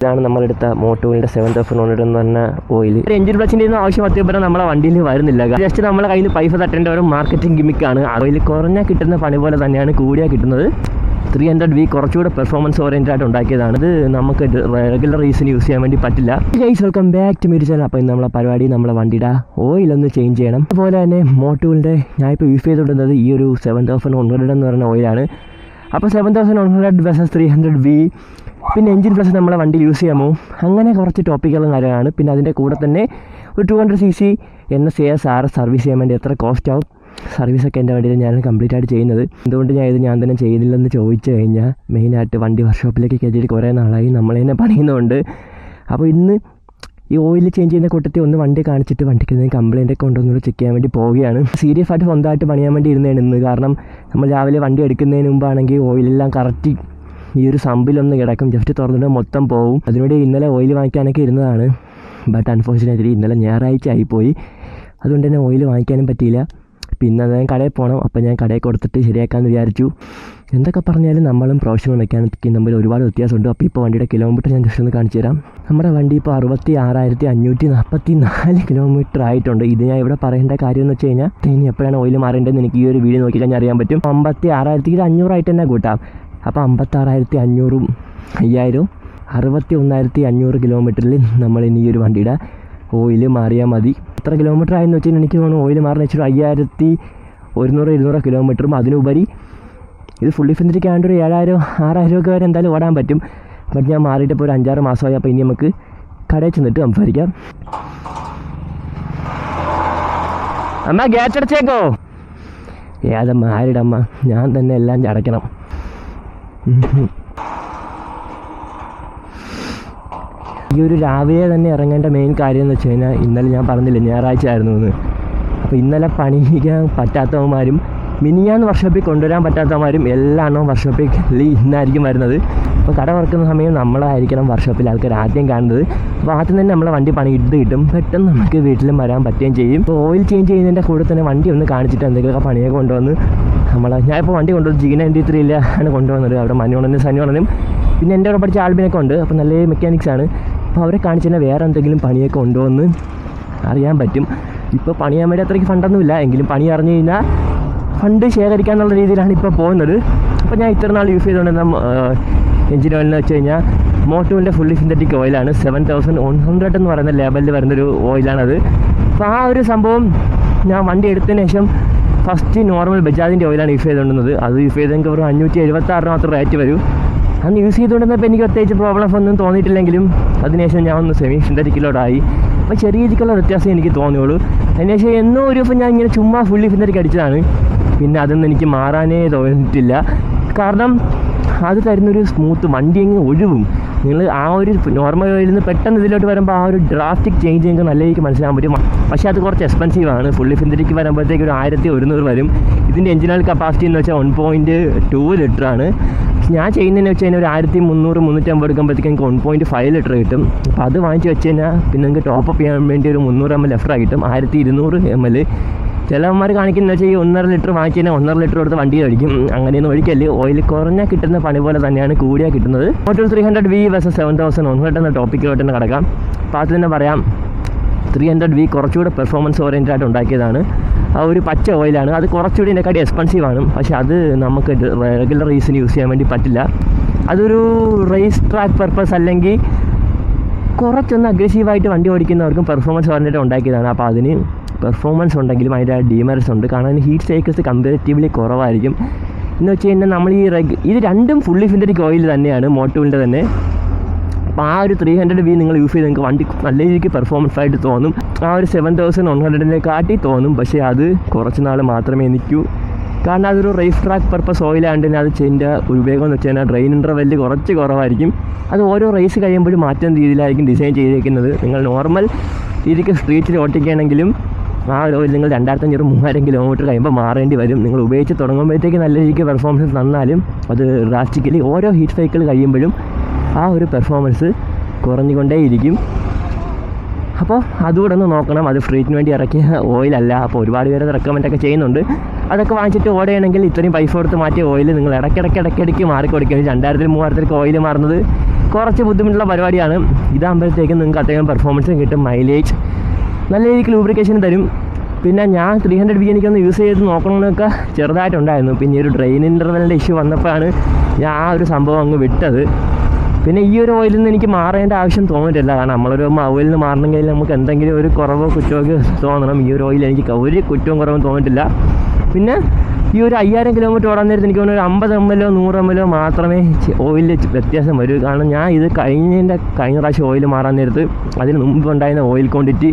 ഇതാണ് നമ്മളെടുത്ത മോട്ടോവിൻ്റെ 7100 എന്ന് പറഞ്ഞ ഓയിൽ. എഞ്ചിൻ പ്ലസിൻ്റെ ഒന്നും ആവശ്യം അത്യാവശ്യം നമ്മളെ വണ്ടിയിൽ വരുന്നില്ല. ജസ്റ്റ് നമ്മളെ കയ്യിൽ നിന്ന് പൈസ തട്ടേണ്ട ഒരു മാർക്കറ്റിംഗ് ഗിമിക്കാണ്. ഓയിൽ കുറഞ്ഞാൽ കിട്ടുന്ന പണി പോലെ തന്നെയാണ് കൂടിയാൽ കിട്ടുന്നത്. 300V കുറച്ചുകൂടെ പെർഫോമൻസ് ഓറിയൻറ്റഡ് ആയിട്ട് ഉണ്ടാക്കിയതാണ്. ഇത് നമുക്ക് റെഗുലർ റീസിന് യൂസ് ചെയ്യാൻ വേണ്ടി പറ്റില്ല. Guys, welcome back to me channel. അപ്പോൾ ഇന്ന് നമ്മളെ പരിപാടി നമ്മളെ വണ്ടിയുടെ ഓയിലൊന്ന് ചേഞ്ച് ചെയ്യണം. അതുപോലെ തന്നെ മോട്ടോവിൻ്റെ ഞാനിപ്പോൾ യൂസ് ചെയ്തുകൊണ്ടിരുന്നത് ഈ ഒരു 7100 എന്ന് പറയുന്ന ഓയിലാണ്. അപ്പോൾ 7100 വേഴ്സസ് 300V, പിന്നെ എഞ്ചിൻ പ്ലസ് നമ്മളെ വണ്ടി യൂസ് ചെയ്യാമോ, അങ്ങനെ കുറച്ച് ടോപ്പിക്കുകളും കാര്യമാണ്. പിന്നെ അതിൻ്റെ കൂടെ തന്നെ ഒരു 200cc NSAS സർവീസ് ചെയ്യാൻ വേണ്ടി എത്ര കോസ്റ്റ് ആവും, സർവീസൊക്കെ എൻ്റെ വണ്ടിയിൽ ഞാൻ കംപ്ലീറ്റ് ആയിട്ട് ചെയ്യുന്നത്. എന്തുകൊണ്ട് ഞാൻ തന്നെ ചെയ്യുന്നില്ലെന്ന് ചോദിച്ചു കഴിഞ്ഞാൽ മെയിനായിട്ട് വണ്ടി വർക്ക്ഷോപ്പിലേക്ക് കയറ്റിയിട്ട് കുറേ നാളായി നമ്മൾ തന്നെ പണിയുന്നുണ്ട്. അപ്പോൾ ഇന്ന് ഈ ഓയിൽ ചേഞ്ച് ചെയ്യുന്ന കൂട്ടത്തിൽ ഒന്ന് വണ്ടി കാണിച്ചിട്ട് വണ്ടിക്ക് എന്തെങ്കിലും കംപ്ലയിൻ്റ് ഒക്കെ ഉണ്ടോയെന്ന് ചെക്ക് ചെയ്യാൻ വേണ്ടി പോവുകയാണ്. സീരിയസ് ആയിട്ട് സ്വന്തമായിട്ട് പണിയാൻ വേണ്ടി ഇരുന്നതാണ് ഇന്ന്. കാരണം നമ്മൾ രാവിലെ വണ്ടി എടുക്കുന്നതിന് മുമ്പാണെങ്കിൽ ഓയിലെല്ലാം കറക്റ്റ് ഈ ഒരു സമ്പിലൊന്ന് കിടക്കും, ജസ്റ്റ് തുറന്നിട്ട് മൊത്തം പോവും. അതിനുവേണ്ടി ഇന്നലെ ഓയിൽ വാങ്ങിക്കാനൊക്കെ ഇരുന്നതാണ്. ബട്ട് അൺഫോർച്ചുനേറ്റ്ലി ഇന്നലെ ഞായറാഴ്ച ആയിപ്പോയി. അതുകൊണ്ട് തന്നെ ഓയിൽ വാങ്ങിക്കാനും പറ്റിയില്ല. പിന്നെ ഞാൻ കടയിൽ പോകണം. അപ്പോൾ ഞാൻ കടയിൽ കൊടുത്തിട്ട് ശരിയാക്കാമെന്ന് വിചാരിച്ചു. എന്തൊക്കെ പറഞ്ഞാലും നമ്മളും പ്രൊഫഷണൽ മെക്കാനിക്കും തമ്മിൽ ഒരുപാട് വ്യത്യാസമുണ്ട്. അപ്പോൾ ഇപ്പോൾ വണ്ടിയുടെ കിലോമീറ്റർ ഞാൻ ജസ്റ്റ് ഒന്ന് കാണിച്ചു തരാം. നമ്മുടെ വണ്ടി ഇപ്പോൾ 66,544 കിലോമീറ്റർ ആയിട്ടുണ്ട്. ഇത് ഞാൻ ഇവിടെ പറയേണ്ട കാര്യം എന്ന് വെച്ച് കഴിഞ്ഞാൽ ഇനി എപ്പോഴാണ് ഓയിൽ മാറേണ്ടതെന്ന് എനിക്ക് ഈ ഒരു വീഡിയോ നോക്കി കഴിഞ്ഞാൽ അറിയാൻ പറ്റും. 56,500 ആയിട്ട് തന്നെ കൂട്ടാം. അപ്പോൾ 56,500 5000 61,500 കിലോമീറ്ററിൽ നമ്മൾ ഇനി ഈ ഒരു വണ്ടിയുടെ ഓയിൽ മാറിയാൽ മതി. എത്ര കിലോമീറ്റർ ആയെന്ന് വെച്ചാൽ എനിക്ക് തോന്നുന്നു ഓയിൽ മാറുന്ന വെച്ചാൽ 5100-200 കിലോമീറ്ററും അതിനുപരി ഇത് ഫുള്ളി ഫിനിറ്റിക്ക് ആണ്ട് ഒരു 7000-6000 ഒക്കെ വരെ എന്തായാലും ഓടാൻ പറ്റും. ബട്ട് ഞാൻ മാറിയിട്ട് ഇപ്പോൾ ഒരു 5-6 മാസമായി. അപ്പോൾ ഇനി നമുക്ക് കടയിൽ ചെന്നിട്ട് സംസാരിക്കാം. അമ്മ ഗ്യാസ് അടച്ചേക്കോ? ഏതമ്മ ആരിടമ്മ, ഞാൻ തന്നെ എല്ലാം അടയ്ക്കണം. ഈ ഒരു രാവിലെ തന്നെ ഇറങ്ങേണ്ട മെയിൻ കാര്യം എന്ന് വെച്ച് കഴിഞ്ഞാൽ ഇന്നലെ ഞാൻ പറഞ്ഞില്ലേ ഞായറാഴ്ച ആയിരുന്നു എന്ന്. അപ്പോൾ ഇന്നലെ പണിയിക്കാൻ പറ്റാത്തവന്മാരും മിനിയാന്ന് വർക്ക്ഷോപ്പിൽ കൊണ്ടുവരാൻ പറ്റാത്തവന്മാരും എല്ലാം വർക്ക്ഷോപ്പിൽ ഇന്നായിരിക്കും വരുന്നത്. അപ്പോൾ കട തുറക്കുന്ന സമയം നമ്മളായിരിക്കണം വർക്ക്ഷോപ്പിൽ ആൾക്കാർ ആദ്യം കാണുന്നത്. അപ്പോൾ ആദ്യം തന്നെ നമ്മളെ വണ്ടി പണി ഇട്ട് കിട്ടും, പെട്ടെന്ന് നമുക്ക് വീട്ടിലും വരാൻ പറ്റുകയും ചെയ്യും. ഇപ്പോൾ ഓയിൽ ചേഞ്ച് ചെയ്യുന്നതിൻ്റെ കൂടെ തന്നെ വണ്ടി ഒന്ന് കാണിച്ചിട്ട് എന്തെങ്കിലുമൊക്കെ പണിയൊക്കെ കൊണ്ടുവന്ന് ഞാനിപ്പോൾ വണ്ടി കൊണ്ടുവന്ന് G93 ആണ് കൊണ്ടുവന്നത്. അവിടെ മനിയോണനും സനിയോണനും പിന്നെ എൻ്റെ അവിടെ പഠിച്ച ആൽബിനൊക്കെ ഉണ്ട്. അപ്പോൾ നല്ല മെക്കാനിക്സാണ്. അപ്പോൾ അവരെ കാണിച്ച് തന്നെ വേറെ എന്തെങ്കിലും പണിയൊക്കെ കൊണ്ടുവന്ന് അറിയാൻ പറ്റും. ഇപ്പോൾ പണിയാൻ വേണ്ടി അത്രയ്ക്ക് ഫണ്ടൊന്നുമില്ല, എങ്കിലും പണി അറിഞ്ഞു കഴിഞ്ഞാൽ ഫണ്ട് ശേഖരിക്കാനുള്ള രീതിയിലാണ് ഇപ്പോൾ പോകുന്നത്. അപ്പോൾ ഞാൻ ഇത്ര നാൾ യൂസ് ചെയ്തുകൊണ്ടിരുന്ന എഞ്ചിൻ ഓയിലെന്ന് വെച്ച് കഴിഞ്ഞാൽ മോട്ടോവിൻ്റെ ഫുള്ളി സിന്തറ്റിക് ഓയിലാണ്. 7100 എന്ന് പറയുന്ന ലേബലിൽ വരുന്നൊരു ഓയിലാണത്. അപ്പോൾ ആ ഒരു സംഭവം ഞാൻ വണ്ടി എടുത്തതിന് ശേഷം ഫസ്റ്റ് നോർമൽ ബജാജിൻ്റെ ഓയിലാണ് യൂസ് ചെയ്തുകൊണ്ടിരുന്നത്. അത് യൂസ് ചെയ്തെങ്കിൽ ഒരു 576 മാത്രം റേറ്റ് വരും. അന്ന് യൂസ് ചെയ്തുകൊണ്ടിരുന്നപ്പോൾ എനിക്ക് പ്രത്യേകിച്ച് പ്രോബ്ലംസ് ഒന്നും തോന്നിയിട്ടില്ലെങ്കിലും അതിനുശേഷം ഞാൻ ഒന്ന് സെമി സിന്തറ്റിക്കിലോട്ടായി. അപ്പോൾ ചെറിയ രീതിക്കുള്ള വ്യത്യാസം എനിക്ക് തോന്നിയുള്ളൂ. അതിനുശേഷം എന്നോ ഒരു ദിവസം ഞാൻ ഇങ്ങനെ ചുമ്മാ ഫുള്ളി സിന്തറ്റിക് അടിച്ചതാണ്. പിന്നെ അതൊന്നും എനിക്ക് മാറാനേ തോന്നിയിട്ടില്ല. കാരണം അത് തരുന്നൊരു സ്മൂത്ത് വണ്ടി അങ്ങ് ഒഴുകും. നിങ്ങൾ ആ ഒരു നോർമൽ ഓയിലിൽ നിന്ന് പെട്ടെന്ന് ഇതിലോട്ട് വരുമ്പോൾ ആ ഒരു ഡ്രാസ്റ്റിക് ചേഞ്ച് നിങ്ങൾക്ക് നല്ല രീതിക്ക് മനസ്സിലാൻ പറ്റും. പക്ഷേ അത് കുറച്ച് എക്സ്പെൻസീവാണ്. ഫുള്ളി സിന്തറ്റിക് വരുമ്പോഴത്തേക്ക് ഒരു 1100 വരും. ഇതിൻ്റെ എഞ്ചിൻ ഓയിൽ കപ്പാസിറ്റി എന്ന് വെച്ചാൽ 1.2 ലിറ്ററാണ്. ഞാൻ ചെയ്യുന്നതെന്ന് വെച്ച് കഴിഞ്ഞാൽ ഒരു 1300-350 എടുക്കുമ്പോഴത്തേക്ക് എനിക്ക് 1.5 ലിറ്റർ കിട്ടും. അപ്പോൾ അത് വാങ്ങിച്ച് വെച്ച് കഴിഞ്ഞാൽ പിന്നെ നിങ്ങൾക്ക് ടോപ്പ് അപ്പ് ചെയ്യാൻ വേണ്ടി ഒരു 300 ml എക്സ്ട്രാ കിട്ടും. 1200 ml. ചിലവന്മാർ കാണിക്കുന്നത് വെച്ചാൽ ഈ 1.5 ലിറ്റർ വാങ്ങിച്ച് കഴിഞ്ഞാൽ 1.5 ലിറ്റർ കൊടുത്ത് വണ്ടി കഴിക്കും. അങ്ങനെയൊന്നും ഒഴിക്കല്. ഓയിൽ കുറഞ്ഞാൽ കിട്ടുന്ന പണി പോലെ തന്നെയാണ് കൂടിയാൽ കിട്ടുന്നത്. മോട്ടോർ 300V വേഴ്സസ് 7100 എന്ന ടോപ്പിക്കിലോട്ട് തന്നെ കിടക്കാം. അപ്പോൾ അത് തന്നെ പറയാം, 300V കുറച്ചുകൂടെ പെർഫോമൻസ് ഓറിയൻറ്റഡ് ആയിട്ട് ഉണ്ടാക്കിയതാണ്. ആ ഒരു പച്ച ഓയിലാണ്. അത് കുറച്ചുകൂടി ഇതിനെക്കാട്ടി എക്സ്പെൻസീവാണ്. പക്ഷേ അത് നമുക്ക് റെഗുലർ റീസിന് യൂസ് ചെയ്യാൻ വേണ്ടി പറ്റില്ല. അതൊരു റേസ് ട്രാക്ക് പർപ്പസ് അല്ലെങ്കിൽ കുറച്ചൊന്ന് അഗ്രസീവായിട്ട് വണ്ടി ഓടിക്കുന്നവർക്കും പെർഫോമൻസ് ഓറിയൻറ്റഡ് ഉണ്ടാക്കിയതാണ്. അപ്പോൾ അതിന് പെർഫോമൻസ് ഉണ്ടെങ്കിലും അതിൻ്റെ ഡീമെറിറ്റ്സ് ഉണ്ട്. കാരണം ഹീറ്റ് സൈക്കിൾസ് കമ്പാരിറ്റീവ്ലി കുറവായിരിക്കും. എന്ന് വെച്ച് കഴിഞ്ഞാൽ നമ്മൾ ഇത് രണ്ടും ഫുള്ളി സിന്തറ്റിക് ഓയിൽ തന്നെയാണ്, മോട്ടോവിൻ്റെ തന്നെ. അപ്പോൾ ആ ഒരു 300V നിങ്ങൾ യൂസ് ചെയ്ത് നിങ്ങൾക്ക് വണ്ടി നല്ല രീതിക്ക് പെർഫോമൻസ് ആയിട്ട് തോന്നും. ആ ഒരു 7100 കാട്ടി തോന്നും. പക്ഷേ അത് കുറച്ച് നാൾ മാത്രമേ നിൽക്കൂ. കാരണം അതൊരു റേസ് ട്രാക്ക് പർപ്പസ് ഓയിലാണ്ട് തന്നെ അത് ചെയ്യേണ്ട ഒരു ഉപയോഗം എന്ന് വെച്ച് കഴിഞ്ഞാൽ ഡ്രെയിൻ ഇൻ്റർവെല്ല് കുറച്ച് കുറവായിരിക്കും. അത് ഓരോ റേസ് കഴിയുമ്പോഴും മാറ്റുന്ന രീതിയിലായിരിക്കും ഡിസൈൻ ചെയ്തിരിക്കുന്നത്. നിങ്ങൾ നോർമൽ രീതിക്ക് സ്ട്രീറ്റിൽ ഓട്ടിക്കുകയാണെങ്കിലും ആ ഓയിൽ നിങ്ങൾ 2500-3000 കിലോമീറ്റർ കഴിയുമ്പോൾ മാറേണ്ടി വരും. നിങ്ങൾ ഉപയോഗിച്ച് തുടങ്ങുമ്പോഴത്തേക്ക് നല്ല രീതിക്ക് പെർഫോമൻസ് തന്നാലും അത് ഡ്രാസ്റ്റിക്കലി ഓരോ ഹീറ്റ് സൈക്കിൾ കഴിയുമ്പോഴും ആ ഒരു പെർഫോമൻസ് കുറഞ്ഞുകൊണ്ടേയിരിക്കും. അപ്പോൾ അതുകൂടെ ഒന്ന് നോക്കണം. അത് സ്ട്രീറ്റിന് വേണ്ടി ഇറക്കിയ ഓയിലല്ല. അപ്പോൾ ഒരുപാട് പേര് അത് റെക്കമെൻഡൊക്കെ ചെയ്യുന്നുണ്ട്. അതൊക്കെ വാങ്ങിച്ചിട്ട് ഓടുകയാണെങ്കിൽ ഇത്രയും പൈസ കൊടുത്ത് മാറ്റിയ ഓയിൽ നിങ്ങൾ ഇടയ്ക്കിടയ്ക്ക് മാറിക്കൊടുക്കുകയാണ്. 2000-3000 ഓയിൽ മാറുന്നത് കുറച്ച് ബുദ്ധിമുട്ടുള്ള പരിപാടിയാണ്. ഇതാകുമ്പോഴത്തേക്കും നിങ്ങൾക്ക് അത്യാവശ്യം പെർഫോമൻസും കിട്ടും, മൈലേജ് നല്ല രീതിക്ക് ലൂബ്രിക്കേഷൻ തരും. പിന്നെ ഞാൻ 300 BNക്കൊന്ന് യൂസ് ചെയ്ത് നോക്കണമെന്നൊക്കെ ചെറുതായിട്ടുണ്ടായിരുന്നു. പിന്നെ ഈ ഒരു ഡ്രെയിൻ ഇൻ്റർവെലിൻ്റെ ഇഷ്യൂ വന്നപ്പോഴാണ് ഞാൻ ആ ഒരു സംഭവം അങ്ങ് വിട്ടത്. പിന്നെ ഈ ഒരു ഓയിലിൽ നിന്ന് എനിക്ക് മാറേണ്ട ആവശ്യം തോന്നിയിട്ടില്ല. കാരണം നമ്മളൊരു ഓയിലിൽ നിന്ന് മാറണമെങ്കിൽ നമുക്ക് എന്തെങ്കിലും ഒരു കുറവോ കുറ്റമൊക്കെ തോന്നണം. ഈ ഒരു ഓയിൽ എനിക്ക് ഒരു കുറ്റവും കുറവും തോന്നിയിട്ടില്ല. പിന്നെ ഈ ഒരു 5000 കിലോമീറ്റർ ഓടാൻ നേരത്ത് എനിക്ക് തോന്നുന്നു ഒരു 50 ml 100 ml മാത്രമേ ഓയിലിൽ വ്യത്യാസം വരൂ. കാരണം ഞാൻ ഇത് കഴിഞ്ഞ പ്രാവശ്യം ഓയിൽ മാറാൻ നേരത്ത് അതിന് മുമ്പ് ഉണ്ടായിരുന്ന ഓയിൽ ക്വാണ്ടിറ്റി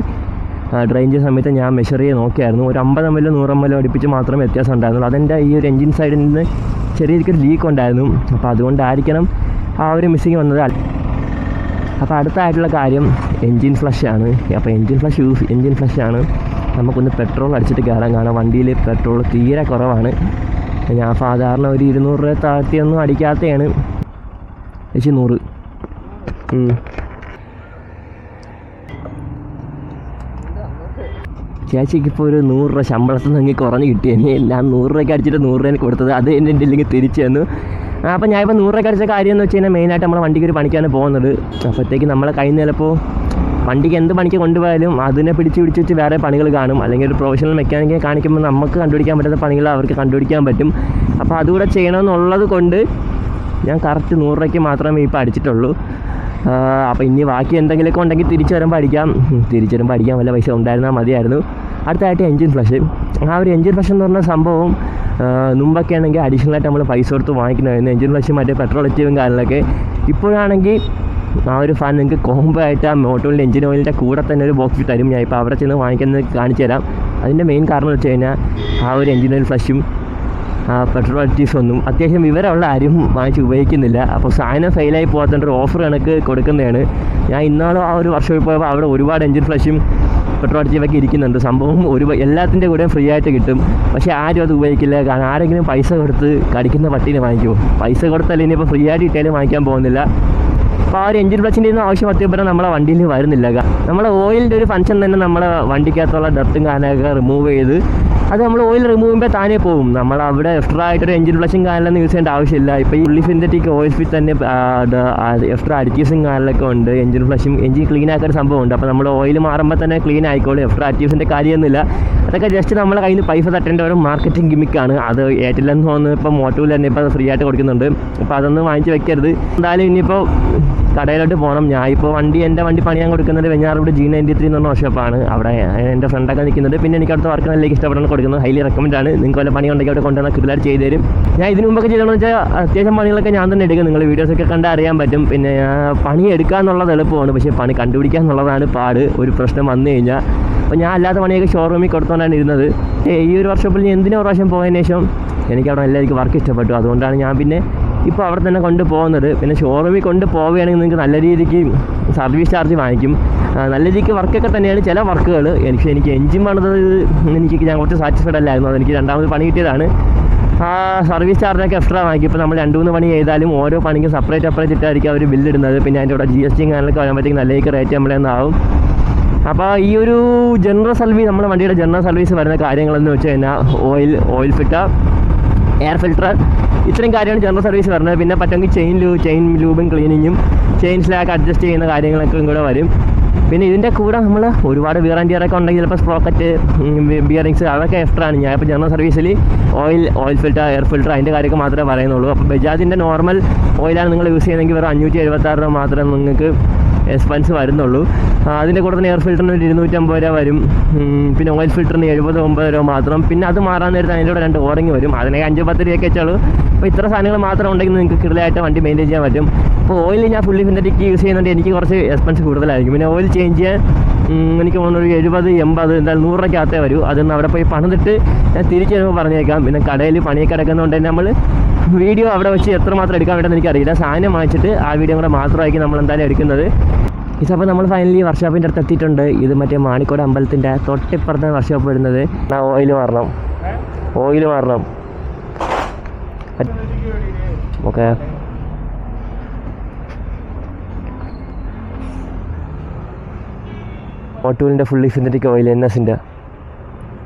ഡ്രെയിൻ ചെയ്യുന്ന സമയത്ത് ഞാൻ മെഷർ ചെയ്ത് നോക്കിയായിരുന്നു. ഒരു 50 ml 100 ml അടുപ്പിച്ച് മാത്രമേ വ്യത്യാസം ഉണ്ടായിരുന്നുള്ളൂ. അതെൻ്റെ ഈ ഒരു എൻജിൻ സൈഡിൽ നിന്ന് ചെറിയ രീതിക്കൊരു ലീക്ക് ഉണ്ടായിരുന്നു. അപ്പോൾ അതുകൊണ്ടായിരിക്കണം ആ ഒരു മിസ്സിങ് വന്നത്. അപ്പോൾ അടുത്തായിട്ടുള്ള കാര്യം എൻജിൻ ഫ്ലഷാണ്. അപ്പോൾ എൻജിൻ ഫ്ലഷാണ് നമുക്കൊന്ന് പെട്രോൾ അടിച്ചിട്ട് കയറാൻ. കാരണം വണ്ടിയിൽ പെട്രോൾ തീരെ കുറവാണ്. ഞാൻ സാധാരണ ഒരു 200 രൂപ താഴ്ത്തിയൊന്നും അടിക്കാത്തതാണ്. 100 ചേച്ചിക്ക് ഇപ്പോൾ ഒരു 100 രൂപ ശമ്പളത്തിൽ നിന്ന് കുറഞ്ഞ് കിട്ടിയതിന് ഞാൻ 100 രൂപയ്ക്ക് അടിച്ചിട്ട് 100 രൂപ കൊടുത്തത്. അത് എൻ്റെ ഇല്ലെങ്കിൽ തിരിച്ചു തന്നു. അപ്പോൾ ഞാനിപ്പോൾ 100 രൂപയ്ക്ക് അടിച്ച കാര്യം എന്ന് വെച്ച് കഴിഞ്ഞാൽ മെയിനായിട്ട് നമ്മളെ വണ്ടിക്ക് ഒരു പണിക്കാണ് പോകുന്നത്. അപ്പോഴത്തേക്ക് നമ്മളെ കയ്യിൽ നിന്ന് ചിലപ്പോൾ വണ്ടിക്ക് എന്ത് പണിക്ക് കൊണ്ടുപോയാലും അതിനെ പിടിച്ച് വെച്ച് വേറെ പണികൾ കാണും. അല്ലെങ്കിൽ ഒരു പ്രൊഫഷണൽ മെക്കാനിക്കെ കാണിക്കുമ്പോൾ നമുക്ക് കണ്ടുപിടിക്കാൻ പറ്റാത്ത പണികൾ അവർക്ക് കണ്ടുപിടിക്കാൻ പറ്റും. അപ്പോൾ അതുകൂടെ ചെയ്യണമെന്നുള്ളത് കൊണ്ട് ഞാൻ കറക്റ്റ് 100 രൂപയ്ക്ക് മാത്രമേ ഇപ്പോൾ അടിച്ചിട്ടുള്ളൂ. അപ്പോൾ ഇനി ബാക്കി എന്തെങ്കിലുമൊക്കെ ഉണ്ടെങ്കിൽ തിരിച്ചു വരുമ്പോൾ അടിക്കാൻ വല്ല പൈസ ഉണ്ടായിരുന്നാൽ മതിയായിരുന്നു. അടുത്തായിട്ട് എൻജിൻ ഫ്ലഷ്. ആ ഒരു എൻജിൻ ഫ്ലഷ് എന്ന് പറഞ്ഞ സംഭവം മുമ്പൊക്കെ ആണെങ്കിൽ അഡീഷണലായിട്ട് നമ്മൾ പൈസ കൊടുത്ത് വാങ്ങിക്കണമായിരുന്നു. എൻജിൻ ഫ്ലഷ് മറ്റേ പെട്രോൾ എത്തിയും കാര്യങ്ങളൊക്കെ. ഇപ്പോഴാണെങ്കിൽ ആ ഒരു ഫാൻ നിങ്ങൾക്ക് കോംബോ ആയിട്ട് ആ മോട്ടോറിൻ്റെ എൻജിൻ ഓയിലിൻ്റെ കൂടെ തന്നെ ഒരു ബോക്സ് തരും. ഞാൻ ഇപ്പോൾ അവിടെ ചെന്ന് വാങ്ങിക്കുന്നത് കാണിച്ചു തരാം. അതിൻ്റെ മെയിൻ കാരണം എന്ന് വെച്ച് കഴിഞ്ഞാൽ ആ ഒരു എൻജിൻ ഓയിൽ ഫ്ലഷും പെട്രോൾ അഡീറ്റീവ്സൊന്നും അത്യാവശ്യം വിവരമുള്ള ആരും വാങ്ങിച്ച് ഉപയോഗിക്കുന്നില്ല. അപ്പോൾ സാധനം ഫെയിലായി പോകാത്തതുകൊണ്ട് ഒരു ഓഫർ കണക്ക് കൊടുക്കുന്നതാണ്. ഞാൻ ഇന്നാളും ആ ഒരു വർഷം പോയപ്പോൾ അവിടെ ഒരുപാട് എൻജിൻ ഫ്ലഷും പെട്രോൾ അഡീറ്റീവൊക്കെ ഇരിക്കുന്നുണ്ട്. സംഭവം എല്ലാത്തിൻ്റെ കൂടെയും ഫ്രീ ആയിട്ട് കിട്ടും. പക്ഷേ ആരും അത് ഉപയോഗിക്കില്ല. കാരണം ആരെങ്കിലും പൈസ കൊടുത്ത് കടിക്കുന്ന പട്ടീനെ വാങ്ങിക്കുമോ? പൈസ കൊടുത്തല്ലേ ഇനിയിപ്പോൾ ഫ്രീ ആയിട്ട് ഇട്ടാലും വാങ്ങിക്കാൻ പോകുന്നില്ല. അപ്പോൾ ആ ഒരു എൻജിൻ ഫ്ലഷിൻ്റെ ഒന്നും ആവശ്യം അത്യാവശ്യം നമ്മളെ വണ്ടിയിൽ വരുന്നില്ല. നമ്മളെ ഓയിലിൻ്റെ ഒരു ഫംഗ്ഷൻ തന്നെ നമ്മളെ വണ്ടിക്കകത്തുള്ള ഡർട്ടും കാനൊക്കെ റിമൂവ് ചെയ്ത് അത് നമ്മൾ ഓയിൽ റിമൂവ് ചെയ്യുമ്പോൾ താനേ പോകും. നമ്മൾ അവിടെ എക്സ്ട്രാ ആയിട്ടൊരു എൻജിൻ ഫ്ലഷും കാനലൊന്നും യൂസ് ചെയ്യേണ്ട ആവശ്യമില്ല. ഇപ്പോൾ ഈ ഫുള്ളി സിന്തറ്റിക് ഓയിൽ ഫിറ്റ് തന്നെ എക്സ്ട്രാ അഡിറ്റീവ്സും കാനലൊക്കെ ഉണ്ട്. എൻജിൻ ഫ്ലഷും എൻജിൻ ക്ലീൻ ആക്കുന്ന സംഭവമുണ്ട്. അപ്പോൾ നമ്മൾ ഓയിൽ മാറുമ്പോൾ തന്നെ ക്ലീൻ ആയിക്കോളും. എക്സ്ട്രാ അഡിറ്റീവ്സിൻ്റെ കാര്യമൊന്നുമില്ല. അതൊക്കെ ജസ്റ്റ് നമ്മളെ കയ്യിൽ നിന്ന് പൈസ തട്ടേണ്ട ഒരു മാർക്കറ്റിംഗ് ഗിമിക്കാണ്. അത് ഏറ്റില്ലെന്ന് തോന്നുന്നു ഇപ്പോൾ മോട്ടോയിൽ തന്നെ ഇപ്പോൾ ഫ്രീ ആയിട്ട് കൊടുക്കുന്നുണ്ട്. അപ്പോൾ അതൊന്നും വാങ്ങിച്ച് വെക്കരുത്. എന്തായാലും ഇനിയിപ്പോൾ കടയിലോട്ട് പോകണം. ഞാനിപ്പോൾ എൻ്റെ വണ്ടി പണിയാൻ കൊടുക്കുന്നത് വെഞ്ഞാറോട് G93 എന്ന് പറഞ്ഞ വർഷോപ്പാണ്. അവിടെ എൻ്റെ ഫ്രണ്ടൊക്കെ നിൽക്കുന്നുണ്ട്. പിന്നെ എനിക്ക് അടുത്ത വർക്ക് നല്ല ഇഷ്ടപ്പെടാൻ കൊടുക്കുന്നത് ഹൈലി റെക്കമെൻഡാണ്. നിങ്ങൾക്ക് വല്ല പണി ഉണ്ടെങ്കിൽ അവിടെ കൊണ്ടുവന്നാൽ കൃത്യമായിട്ട് ചെയ്തു തരും. ഞാൻ ഇതിനു മുമ്പൊക്കെ ചെയ്തതെന്ന് വെച്ചാൽ അത്യാവശ്യം പണികളൊക്കെ ഞാൻ തന്നെ എടുക്കും. നിങ്ങൾ വീഡിയോസൊക്കെ കണ്ടാൽ അറിയാൻ പറ്റും. പിന്നെ പണി എടുക്കുക എന്നുള്ളത് എളുപ്പമാണ്. പക്ഷേ പണി കണ്ടുപിടിക്കുക എന്നുള്ളതാണ് പാട്. ഒരു പ്രശ്നം വന്നു കഴിഞ്ഞാൽ അപ്പോൾ ഞാൻ അല്ലാത്ത പണിയൊക്കെ ഷോറൂമിൽ കൊടുത്തുകൊണ്ടാണ് ഇരുന്നത്. ഈ ഒരു വർഷോപ്പിൽ ഞാൻ എന്തിനു പ്രാവശ്യം പോയതിന് ശേഷം എനിക്കവിടെ എല്ലാവർക്കും വർക്ക് ഇഷ്ടപ്പെട്ടു. അതുകൊണ്ടാണ് ഞാൻ പിന്നെ ഇപ്പോൾ അവിടെ തന്നെ കൊണ്ടുപോകുന്നത്. പിന്നെ ഷോറൂമിൽ കൊണ്ട് പോവുകയാണെങ്കിൽ നിങ്ങൾക്ക് നല്ല രീതിക്ക് സർവീസ് ചാർജ് വാങ്ങിക്കും. നല്ല രീതിക്ക് വർക്കൊക്കെ തന്നെയാണ് ചില വർക്കുകൾ. എനിക്ക് എൻജിൻ പണിത് ഞാൻ കുറച്ച് സാറ്റിസ്ഫൈഡ് അല്ലായിരുന്നു. അതെനിക്ക് രണ്ടാമത് പണി കിട്ടിയതാണ്. സർവീസ് ചാർജൊക്കെ എക്സ്ട്രാ വാങ്ങിക്കും. ഇപ്പോൾ നമ്മൾ 2-3 പണി ചെയ്താലും ഓരോ പണിക്കും സെപ്പറേറ്റ് ഇട്ടായിരിക്കും അവർ ബില്ലിടുന്നത്. പിന്നെ അതിൻ്റെ കൂടെ GST കാര്യങ്ങളൊക്കെ വരുമ്പോഴത്തേക്കും നല്ല രീതിക്ക് റേറ്റ് നമ്മളെന്നാവും. അപ്പോൾ ഈ ഒരു ജനറൽ സർവീസ് നമ്മുടെ വണ്ടിയുടെ ജനറൽ സർവീസ് വരുന്ന കാര്യങ്ങളെന്ന് വെച്ച് കഴിഞ്ഞാൽ ഓയിൽ ഫിൽറ്റർ, എയർ ഫിൽറ്റർ, ഇത്രയും കാര്യമാണ് ജനറൽ സർവീസ് വരുന്നത്. പിന്നെ പറ്റുമെങ്കിൽ ചെയിൻ ലൂബും ക്ലീനിങ്ങും ചെയിൻ സ്ലാക്ക് അഡ്ജസ്റ്റ് ചെയ്യുന്ന കാര്യങ്ങളൊക്കെ കൂടെ വരും. പിന്നെ ഇതിൻ്റെ കൂടെ നമ്മൾ ഒരുപാട് വിയർ ആൻഡ് ടിയറൊക്കെ ഉണ്ടെങ്കിൽ ചിലപ്പോൾ സ്പ്രോക്കറ്റ്, ബിയറിങ്സ് അതൊക്കെ എക്സ്ട്രാ ആണ്. ഞാൻ ഇപ്പോൾ ജനറൽ സർവീസിൽ ഓയിൽ ഫിൽറ്റർ, എയർ ഫിൽറ്റർ അതിൻ്റെ കാര്യമൊക്കെ മാത്രമേ പറയുന്നുള്ളൂ. അപ്പോൾ ബജാജിൻ്റെ നോർമൽ ഓയിലാണ് നിങ്ങൾ യൂസ് ചെയ്യുന്നതെങ്കിൽ വെറും 576 രൂപ മാത്രമേ നിങ്ങൾക്ക് എക്സ്പെൻസ് വരുന്നുള്ളൂ. അതിൻ്റെ കൂടെ തന്നെ എയർ ഫിൽറ്ററിന് 250 രൂപ വരും. പിന്നെ ഓയിൽ ഫിൽറ്ററിന് 79 രൂപ മാത്രം. പിന്നെ അത് മാറാൻ നേരത്തെ അതിൻ്റെ കൂടെ 2 ഓറിങ് വരും. അതിനെ 5-10 രൂപയൊക്കെ വെച്ചുള്ളൂ. അപ്പോൾ ഇത്ര സാധനങ്ങൾ മാത്രം ഉണ്ടെങ്കിൽ നിങ്ങൾക്ക് ക്ലിയറായിട്ട് വണ്ടി മെയിൻറ്റെയിൻ ചെയ്യാൻ പറ്റും. അപ്പോൾ ഓയിൽ ഞാൻ ഫുള്ളി സിന്തറ്റിക് യൂസ് ചെയ്യുന്നുണ്ട്. എനിക്ക് കുറച്ച് എക്സ്പെൻസ് കൂടുതലായിരിക്കും. പിന്നെ ഓയിൽ ചേഞ്ച് ചെയ്യാൻ എനിക്ക് തോന്നുന്നു ഒരു 70-80 എന്തായാലും 100 രൂപയ്ക്കകത്തേ വരൂ. അതൊന്ന് അവിടെ പോയി പണിതിട്ട് ഞാൻ തിരിച്ച് വരുമ്പോൾ പറഞ്ഞേക്കാം. പിന്നെ കടയിൽ പണിയൊക്കെ കിടക്കുന്നതുകൊണ്ട് തന്നെ നമ്മൾ വീഡിയോ അവിടെ വെച്ച് എത്രമാത്രം എടുക്കാൻ വേണ്ടെന്ന് എനിക്കറിയില്ല. സാധനം വാങ്ങിച്ചിട്ട് ആ വീഡിയോ കൂടെ മാത്രമായിരിക്കും നമ്മൾ എന്തായാലും എടുക്കുന്നത്. ഇതപ്പോൾ നമ്മൾ ഫൈനലി വർക്ക്ഷോപ്പിൻ്റെ അടുത്ത് എത്തിയിട്ടുണ്ട്. ഇത് മറ്റേ മാണിക്കോട് അമ്പലത്തിൻ്റെ തൊട്ടിപ്പുറത്തെ വർക്ക്ഷോപ്പ് വരുന്നത്. ഓയിൽ മാറണം ഓക്കെ. മോട്ടൂലിൻ്റെ ഫുള്ളി സിന്തറ്റിക് ഓയിൽ NSൻ്റെ.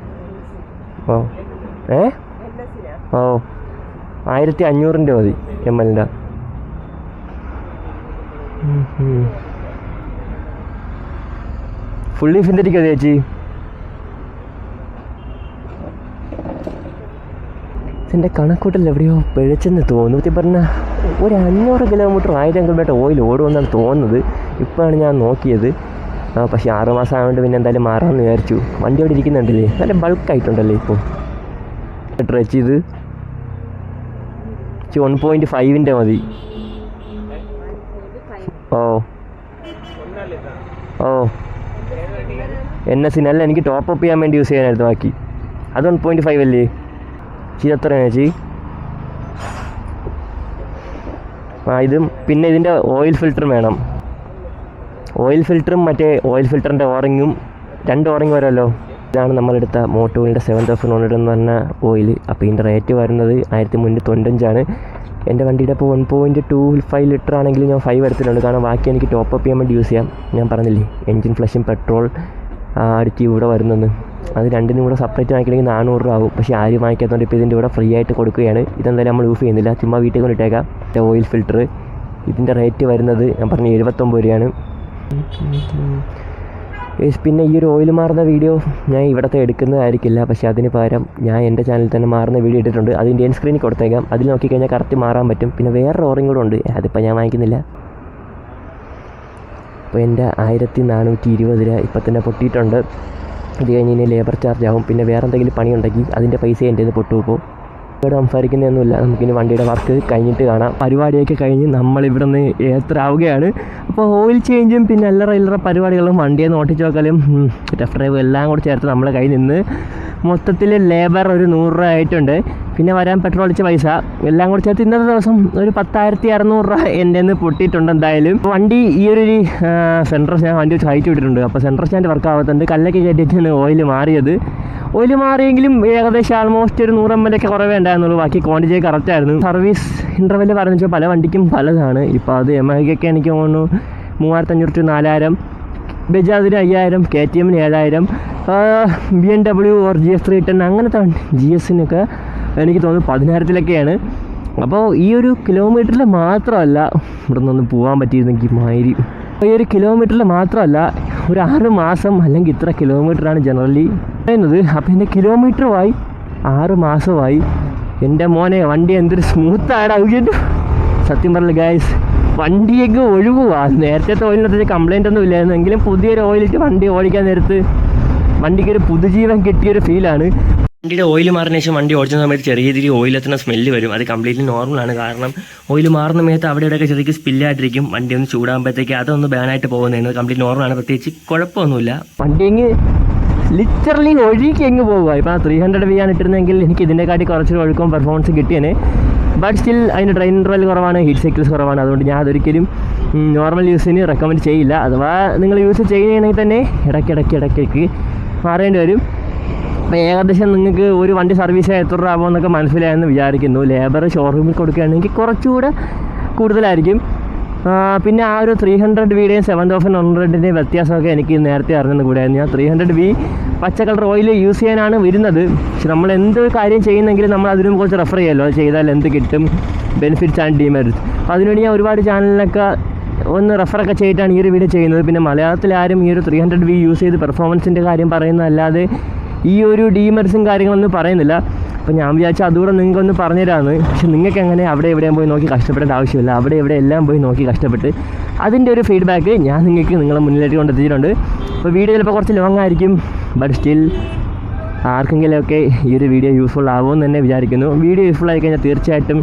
ഓ 1500 മതി ml. ഫുള്ളി സിന്തറ്റിക് അതെ ചേച്ചി. എൻ്റെ കണക്കൂട്ടിൽ എവിടെയോ പിഴച്ചെന്ന് തോന്നുന്നു. സത്യം പറഞ്ഞാൽ ഒരു 500 കിലോമീറ്റർ 1000 കിലോമീറ്റർ ഓയിൽ ഓടുമെന്നാണ് തോന്നുന്നത്. ഇപ്പോഴാണ് ഞാൻ നോക്കിയത്. പക്ഷേ 6 മാസം ആയതുകൊണ്ട് പിന്നെ എന്തായാലും മാറാമെന്ന് വിചാരിച്ചു. വണ്ടി അവിടെ ഇരിക്കുന്നുണ്ടല്ലേ, നല്ല ബൾക്കായിട്ടുണ്ടല്ലേ ഇപ്പോൾ. ട്രച്ച് ചെയ്ത് 1.5 മതി. NS-നല്ല, എനിക്ക് ടോപ്പ് അപ്പ് ചെയ്യാൻ വേണ്ടി യൂസ് ചെയ്യാനായിരുന്നു ബാക്കി. അത് 1.5 അല്ലേ ചേച്ചി? എത്രയാണ് ചേച്ചി? ഇതും പിന്നെ ഇതിൻ്റെ ഓയിൽ ഫിൽറ്ററും വേണം. ഓയിൽ ഫിൽറ്ററും മറ്റേ ഓയിൽ ഫിൽറ്ററിൻ്റെ ഓറിങ്ങും 2 ഓറിങ് വരുമല്ലോ. ഇതാണ് നമ്മളെടുത്ത മോട്ടോവിൻ്റെ 7100 എന്ന് പറഞ്ഞ ഓയിൽ. അപ്പോൾ ഇതിൻ്റെ റേറ്റ് വരുന്നത് 1395. എൻ്റെ വണ്ടിയുടെ ഇപ്പോൾ 1.25 ലിറ്റർ ആണെങ്കിലും ഞാൻ 5 എടുത്തിട്ടുണ്ട്. കാരണം ബാക്കി എനിക്ക് ടോപ്പ് അപ്പ് ചെയ്യാൻ വേണ്ടി യൂസ് ചെയ്യാം. ഞാൻ പറഞ്ഞില്ലേ എൻജിൻ ഫ്ലഷും പെട്രോൾ അടിച്ച് ഇവിടെ വരുന്നെന്ന്. അത് രണ്ടിനും കൂടെ സെപ്പറേറ്റ് വാങ്ങിക്കണമെങ്കിൽ 400 രൂപ ആകും. പക്ഷേ ആരും വാങ്ങിക്കാത്തതുകൊണ്ട് ഇപ്പോൾ ഇതിൻ്റെ കൂടെ ഫ്രീ ആയിട്ട് കൊടുക്കുകയാണ്. ഇതെന്തായാലും നമ്മൾ യൂസ് ചെയ്യുന്നില്ല, ചുമ്മാ വീട്ടിൽ കൊണ്ടിട്ടേക്കാം. ഓയിൽ ഫിൽറ്റർ ഇതിൻ്റെ റേറ്റ് വരുന്നത് ഞാൻ പറഞ്ഞു 79 രൂപയാണ്. പിന്നെ ഈ ഒരു ഓയിൽ മാറുന്ന വീഡിയോ ഞാൻ ഇവിടുത്തെ എടുക്കുന്നതായിരിക്കില്ല. പക്ഷേ അതിന് പകരം ഞാൻ എൻ്റെ ചാനലിൽ തന്നെ മാറുന്ന വീഡിയോ ഇട്ടിട്ടുണ്ട്. അത് ഇന്ത്യൻ സ്ക്രീനിൽ കൊടുത്തേക്കാം. അതിൽ നോക്കിക്കഴിഞ്ഞാൽ കറക്റ്റ് മാറാൻ പറ്റും. പിന്നെ വേറെ ഓറിങ് കൂടെ ഉണ്ട്, അതിപ്പോൾ ഞാൻ വാങ്ങിക്കുന്നില്ല. അപ്പോൾ എൻ്റെ 1420 രൂപ ഇപ്പം തന്നെ പൊട്ടിയിട്ടുണ്ട്. ഇത് കഴിഞ്ഞ് ഇനി ലേബർ ചാർജ് ആവും. പിന്നെ വേറെ എന്തെങ്കിലും പണി ഉണ്ടെങ്കിൽ അതിൻ്റെ പൈസ എൻ്റെ നിന്ന് പൊട്ടുപോകും. ഇവിടെ സംസാരിക്കുന്നതൊന്നുമില്ല, നമുക്കിനി വണ്ടിയുടെ വർക്ക് കഴിഞ്ഞിട്ട് കാണാം. പരിപാടിയൊക്കെ കഴിഞ്ഞ് നമ്മളിവിടെ നിന്ന് യാത്രയാവുകയാണ്. അപ്പോൾ ഓയിൽ ചേഞ്ചും പിന്നെ അല്ലറ പരിപാടികളും വണ്ടിയെ ഓട്ടിച്ച് നോക്കലും ടെസ്റ്റ് ഡ്രൈവ് എല്ലാം കൂടി ചേർത്ത് നമ്മളെ കയ്യിൽ നിന്ന് മൊത്തത്തിൽ ലേബർ ഒരു 100 രൂപ ആയിട്ടുണ്ട്. പിന്നെ വരാൻ പെട്രോൾ അടിച്ച പൈസ എല്ലാം കൂടി ചേർത്ത് ഇന്നത്തെ ദിവസം ഒരു 10,600 രൂപ എൻ്റെ നിന്ന് പൊട്ടിയിട്ടുണ്ട്. എന്തായാലും വണ്ടി ഈ ഒരു സെൻട്രൽ ഞാൻ വണ്ടി വെച്ച് ഹൈറ്റ് വിട്ടിട്ടുണ്ട്. അപ്പോൾ സെൻട്രൽ സ്റ്റാൻഡ് വർക്ക് ആവാത്തുണ്ട്. കല്ലൊക്കെ കയറ്റിയിട്ടാണ് ഓയിൽ മാറിയത്. ഓയിൽ മാറിയെങ്കിലും ഏകദേശം ആൾമോസ്റ്റ് ഒരു 100 ml ഒക്കെ കുറവേ ഉണ്ടായിരുന്നുള്ളൂ. ബാക്കി ക്വാണ്ടിറ്റി കറക്റ്റായിരുന്നു. സർവീസ് ഇൻ്റർവെൽ പറഞ്ഞു വെച്ചാൽ പല വണ്ടിക്കും പലതാണ്. ഇപ്പോൾ അത് എമഹയ്ക്കൊക്കെ എനിക്ക് തോന്നുന്നു 3500 to 4000, ബജാജിന് 5000, KTM-ന് 7000, BMW or GS 310 അങ്ങനത്തെ GS-നൊക്കെ എനിക്ക് തോന്നുന്നു 10,000-ലൊക്കെയാണ്. അപ്പോൾ ഈ ഒരു കിലോമീറ്ററിൽ മാത്രമല്ല ഇവിടെ നിന്നൊന്ന് പോകാൻ പറ്റിയിരുന്നെങ്കിൽ മാതിരി. ഈ ഒരു കിലോമീറ്ററിൽ മാത്രമല്ല ഒരു 6 മാസം അല്ലെങ്കിൽ ഇത്ര കിലോമീറ്ററാണ് ജനറലി പറയുന്നത്. അപ്പോൾ എൻ്റെ കിലോമീറ്ററുമായി 6 മാസമായി. എൻ്റെ മോനെ വണ്ടി എന്തൊരു സ്മൂത്തായിടാവുകയുണ്ട്. സത്യം പറഞ്ഞില്ല ഗൈസ്, വണ്ടിയൊക്കെ ഒഴിവുവാണ്. നേരത്തെ ഓയിലിനകത്ത് കംപ്ലൈൻ്റ് ഒന്നും ഇല്ലായിരുന്നു. എങ്കിലും പുതിയൊരു ഓയിലിട്ട് വണ്ടി ഓടിക്കാൻ നേരത്ത് വണ്ടിക്കൊരു പുതുജീവൻ കിട്ടിയൊരു ഫീലാണ്. വണ്ടിയുടെ ഓയിൽ മാറുന്ന ശേഷം വണ്ടി ഓടിച്ച സമയത്ത് ചെറിയ രീതിയിൽ ഓയിലെത്തുന്ന സ്മെല്ല് വരും. അത് കംപ്ലീറ്റ്ലി നോർമലാണ്. കാരണം ഓയിൽ മാറുന്ന സമയത്ത് അവിടെ ഇവിടെയൊക്കെ ചെറിയ സ്പില്ലായിട്ടിരിക്കും. വണ്ടി ഒന്ന് ചൂടാകുമ്പോഴത്തേക്ക് അതൊന്ന് ബാനായിട്ട് പോകുന്നതാണ്. കംപ്ലീറ്റ് നോർമലാണ്, പ്രത്യേകിച്ച് കുഴപ്പമൊന്നുമില്ല. വണ്ടി അങ്ങ് ലിറ്ററലി ഒഴുകി അങ്ങ് പോകുക. ഇപ്പോൾ 300 V ആണ് ഇട്ടിരുന്നെങ്കിൽ എനിക്ക് ഇതിൻ്റെക്കാട്ടി കുറച്ചൊരു ഒഴുക്കവും പെർഫോമൻസ് കിട്ടിയേനെ. ബട്ട് സ്റ്റിൽ അതിൻ്റെ ഡ്രെയിൻ ഇൻ്റർവെൽ കുറവാണ്, ഹീറ്റ് സൈക്കിൾസ് കുറവാണ്. അതുകൊണ്ട് ഞാൻ അതൊരിക്കലും നോർമൽ യൂസിന് റെക്കമെൻഡ് ചെയ്യില്ല. അഥവാ നിങ്ങൾ യൂസ് ചെയ്യുകയാണെങ്കിൽ തന്നെ ഇടയ്ക്ക് മാറേണ്ടി വരും. അപ്പോൾ ഏകദേശം നിങ്ങൾക്ക് ഒരു വണ്ടി സർവീസ് എത്ര രൂപ ആകുമെന്നൊക്കെ മനസ്സിലായെന്ന് വിചാരിക്കുന്നു. ലേബർ ഷോറൂമിൽ കൊടുക്കുകയാണെങ്കിൽ കുറച്ചുകൂടെ കൂടുതലായിരിക്കും. പിന്നെ ആ ഒരു 300 Vയുടെയും 7100-ൻ്റെയും വ്യത്യാസമൊക്കെ എനിക്ക് നേരത്തെ അറിഞ്ഞെന്ന് കൂടെയായിരുന്നു. ഞാൻ 300 V പച്ച കളർ ഓയിൽ യൂസ് ചെയ്യാനാണ് വരുന്നത്. പക്ഷെ നമ്മൾ എന്ത് കാര്യം ചെയ്യുന്നെങ്കിലും നമ്മൾ അതിനും കുറച്ച് റെഫർ ചെയ്യുമല്ലോ. അത് ചെയ്താൽ എന്ത് കിട്ടും, ബെനിഫിറ്റ്സ് ആൻഡ് ഡീമെറിറ്റ്സ്. അപ്പോൾ അതിനുവേണ്ടി ഞാൻ ഒരുപാട് ചാനലിലൊക്കെ ഒന്ന് റെഫറൊക്കെ ചെയ്തിട്ടാണ് ഈ ഒരു വീഡിയോ ചെയ്യുന്നത്. പിന്നെ മലയാളത്തിൽ ആരും ഈ ഒരു 300 V യൂസ് ചെയ്ത് പെർഫോമൻസിൻ്റെ കാര്യം പറയുന്നതല്ലാതെ ഈ ഒരു ഡീമെറിറ്റ്സും കാര്യങ്ങളൊന്നും പറയുന്നില്ല. അപ്പോൾ ഞാൻ വിചാരിച്ചാൽ അതുകൂടെ നിങ്ങൾക്കൊന്ന് പറഞ്ഞുതരാമെന്ന്. പക്ഷെ നിങ്ങൾക്ക് എങ്ങനെ അവിടെ എവിടെയും പോയി നോക്കി കഷ്ടപ്പെടേണ്ട ആവശ്യമില്ല. അവിടെ ഇവിടെ എല്ലാം പോയി നോക്കി കഷ്ടപ്പെട്ട് അതിൻ്റെ ഒരു ഫീഡ്ബാക്ക് ഞാൻ നിങ്ങൾക്ക് നിങ്ങളെ മുന്നിലേക്ക് കൊണ്ടെത്തിയിട്ടുണ്ട്. അപ്പോൾ വീഡിയോ ചിലപ്പോൾ കുറച്ച് ലോങ് ആയിരിക്കും. ബട്ട് സ്റ്റിൽ ആർക്കെങ്കിലുമൊക്കെ ഈ ഒരു വീഡിയോ യൂസ്ഫുൾ ആവുമെന്ന് തന്നെ വിചാരിക്കുന്നു. വീഡിയോ യൂസ്ഫുൾ ആയി കഴിഞ്ഞാൽ തീർച്ചയായിട്ടും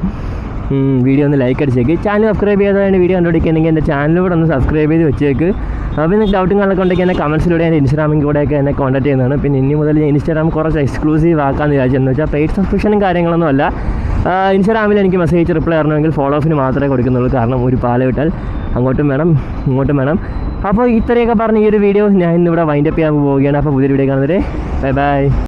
വീഡിയോ ഒന്ന് ലൈക്ക് അടിച്ചേക്ക്. ചാനൽ സബ്സ്ക്രൈബ് ചെയ്തതാണ് വീഡിയോ കണ്ടുപിടിക്കുകയാണെങ്കിൽ എൻ്റെ ചാനലിലൂടെ ഒന്ന് സബ്സ്ക്രൈബ് ചെയ്ത് വെച്ചേക്ക്. അപ്പോൾ നിങ്ങൾക്ക് ഡൗട്ടുകളൊക്കെ ഉണ്ടെങ്കിൽ എന്നെ കമൻസിലൂടെ എൻ്റെ ഇൻസ്റ്റാഗ്രാമിൽ കൂടെയൊക്കെ എന്നെ കോൺടാക്ട് ചെയ്യുന്നതാണ്. പിന്നെ ഇനി മുതൽ ഞാൻ ഇൻസ്റ്റാഗ്രാം കുറച്ച് എക്സ്ക്ലൂസീവ് ആക്കാമെന്ന് വിചാരിച്ചെന്ന് വെച്ചാൽ പെയ്ഡ് സബ്സ്ക്രിപ്ഷനും കാര്യങ്ങളൊന്നും അല്ല. ഇൻസ്റ്റാഗ്രാമിൽ എനിക്ക് മെസ്സേജ് റിപ്ലൈ തരണമെങ്കിൽ ഫോളോ ഓഫിന് മാത്രമേ കൊടുക്കുന്നുള്ളൂ. കാരണം ഒരു പാല വിട്ടാൽ അങ്ങോട്ടും വേണം ഇങ്ങോട്ടും വേണം. അപ്പോൾ ഇത്രയൊക്കെ പറഞ്ഞ് ഈ ഒരു വീഡിയോ ഞാൻ ഇന്നിവിടെ വൈൻഡപ്പ് ചെയ്യാൻ പോവുകയാണ്. അപ്പോൾ പുതിയൊരു വീഡിയോ കാണുന്നവരെ ബൈ ബൈ.